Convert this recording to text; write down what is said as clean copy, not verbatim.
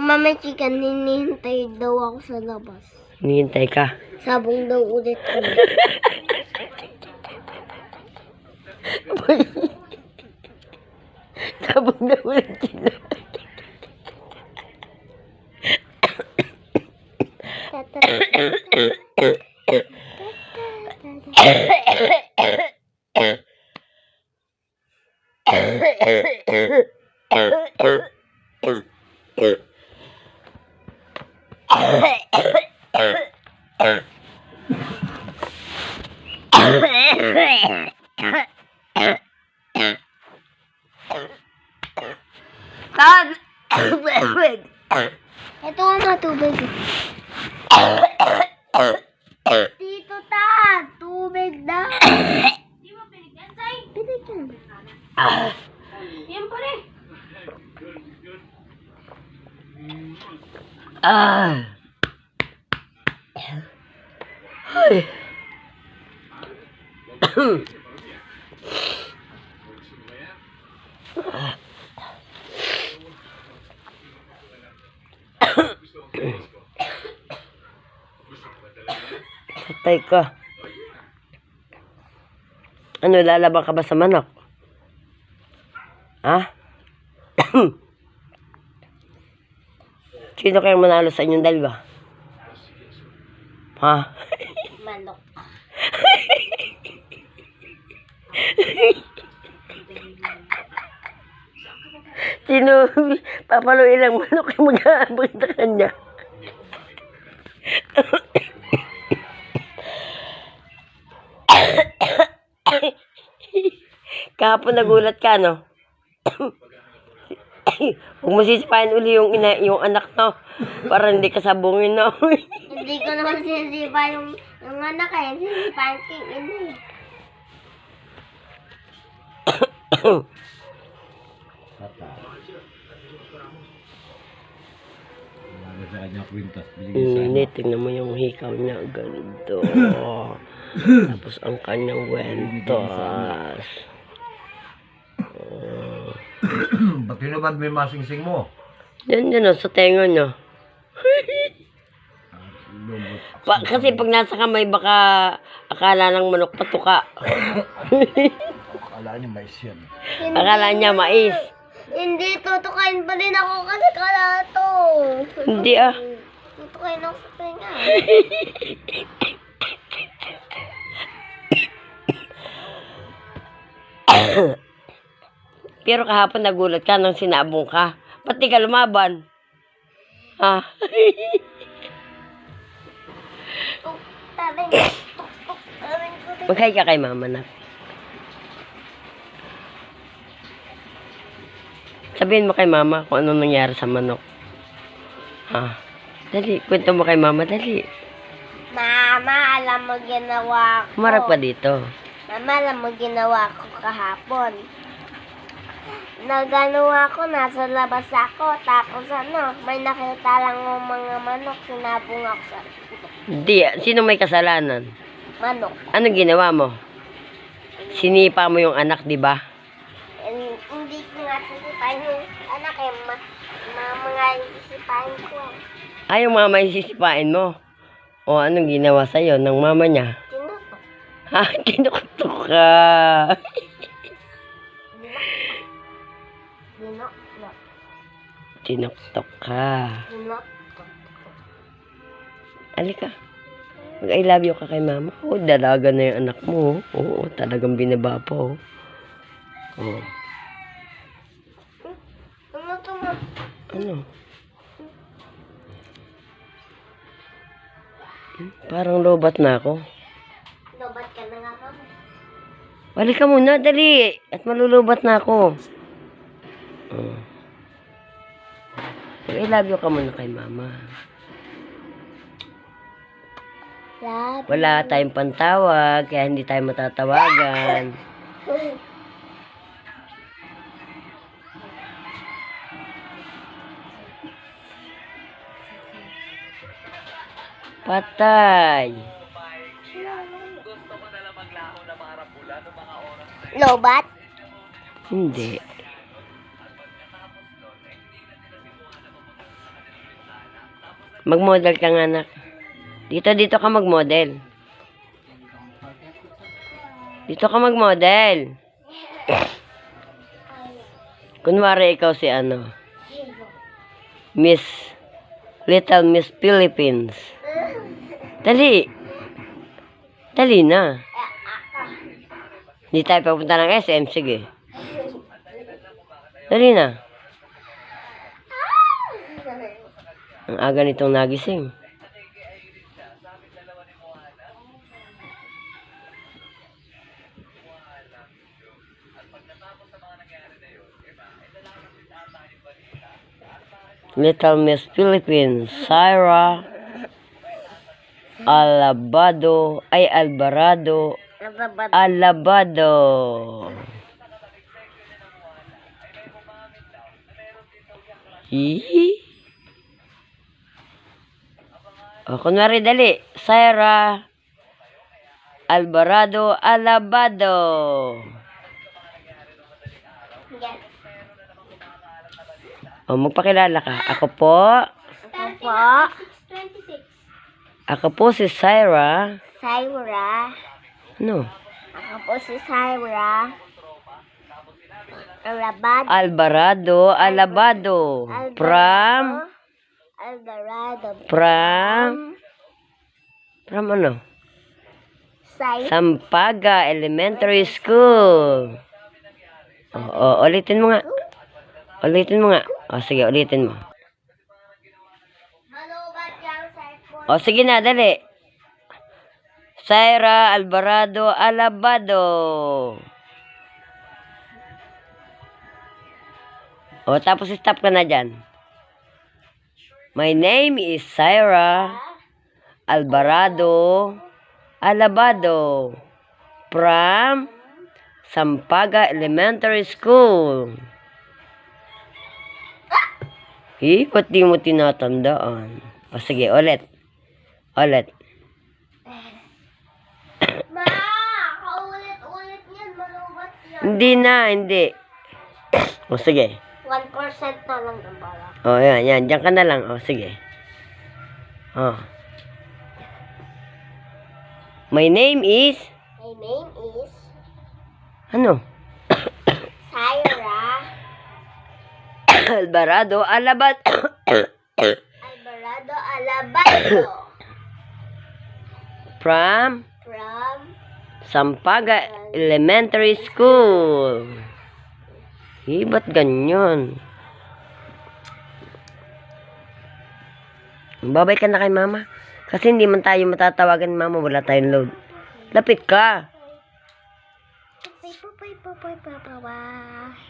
Mama Chicken, hinihintay daw ako sa labas. Hinihintay ka. Sabong daw ulit kami. Sabog na ulit sila. Tad! Ito ang matubig. Tito Tad, tubig daw. Di mo pinigyan, Say? Pinigyan. Yan pa rin. Ay. Patay ka. Ano, lalaban ka ba sa manok? Ha? Sino kayong manalo sa inyong dalawa? Ha? Manok. Sino? Papalo ilang manok yung mag-aabang sa kanya? Kahapon nagulat ka, no? Huwag mo sisipain uli yung anak, no? Para hindi ka sabungin, no? Hindi ko naman sinisipa yung anak eh. Sinisipain ko yung ina eh. Tingnan mo yung hikaw niya. Ganito. Tapos ang kanyang wentos. Ba't pinabad mo yung masingsing mo? Yan o, sa tenga niya. Kasi pag nasa kamay, baka akala ng manok patuka. Akala niya mais yan. Akala niya mais. Hindi, tutukain pa rin ako kasi kalato. Hindi ah. Tutukain ako sa tenga. Pero kahapon nagulat ka nang sinabong ka. Pati ka lumaban. Ha? Maghay ka kay mama na. Sabihin mo kay mama kung ano nangyari sa manok. Ha? Dali, kwento mo kay mama, dali. Mama, alam mo ginawa ko. Humarap ka dito. Mama, alam mo ginawa ko kahapon. Nagano ako, nasa labas ako. Tapos ano, may nakita lang ng mga manok. Sinabong ako sa Hindi, sino may kasalanan? manok. Ano ginawa mo? Sinipa mo yung anak, di ba? Hindi ko nga sisipain yung anak eh. Mga sisipain ko eh. Ay, yung mama yung sisipain mo. O, anong ginawa sa'yo ng mama niya? Tinutok. Ha? Tinutok ka. Tinoktok. Tinuktok ka. Tinoktok. Alika. Mag-I love you ka kay mama. Oh, dalaga na yung anak mo. Oo, talagang binaba po. Oh. Ano to ma? Ano? Parang lobat na ako. Lobat ka na nga kami. Wali ka muna, dali. At malulubat na ako. Oh. I love you ka muna kay mama. Love. Wala tayong pantawag, kaya hindi tayo matatawagan. Patay. Lobat? Hindi. Mag-model ka nga, anak. Dito ka mag-model. Dito ka mag-model. Kunwari ikaw si ano, Little Miss Philippines. Dali. Dali na. Hindi tayo papunta ng SM, sige. Dali na. Ang aga nitong nagising. Little Miss Philippines, Syra Alabado, Alabado. Hihi. O, kunwari dali. Syra Alvarado, Alabado. Yan. O, magpakilala ka. Ako po. Ako po. 26. Ako po si Syra. Syra. Ano? Ako po si Syra. Alabado. Alvarado, Alabado. From Alvarado. From ano? Syra. Sampaga Elementary School. O, ulitin mo nga. Ulitin mo nga. O, sige, ulitin mo. Malubat yung cellphone. O, sige na, dali. Syra Alvarado Alabado. O, tapos stop ka na dyan. My name is Syra Alvarado Alabado. From Sampaga Elementary School. Ba't di mo tinatandaan? O, sige, ulit. Ulit. Ma, kaulit-ulit yan. Malubat yan. Hindi na, hindi. O, sige. 1% na lang ng bala. O, yan. Diyan ka na lang. O, sige. O. My name is... My name is Ano? Syra Alvarado Alabado. Alvarado Alabado. From From Sampaga Elementary School. Ba't ganyan? Babay ka na kay mama. Kasi hindi man tayo matatawagan ni mama. Wala tayong load. Lapit ka. Bye.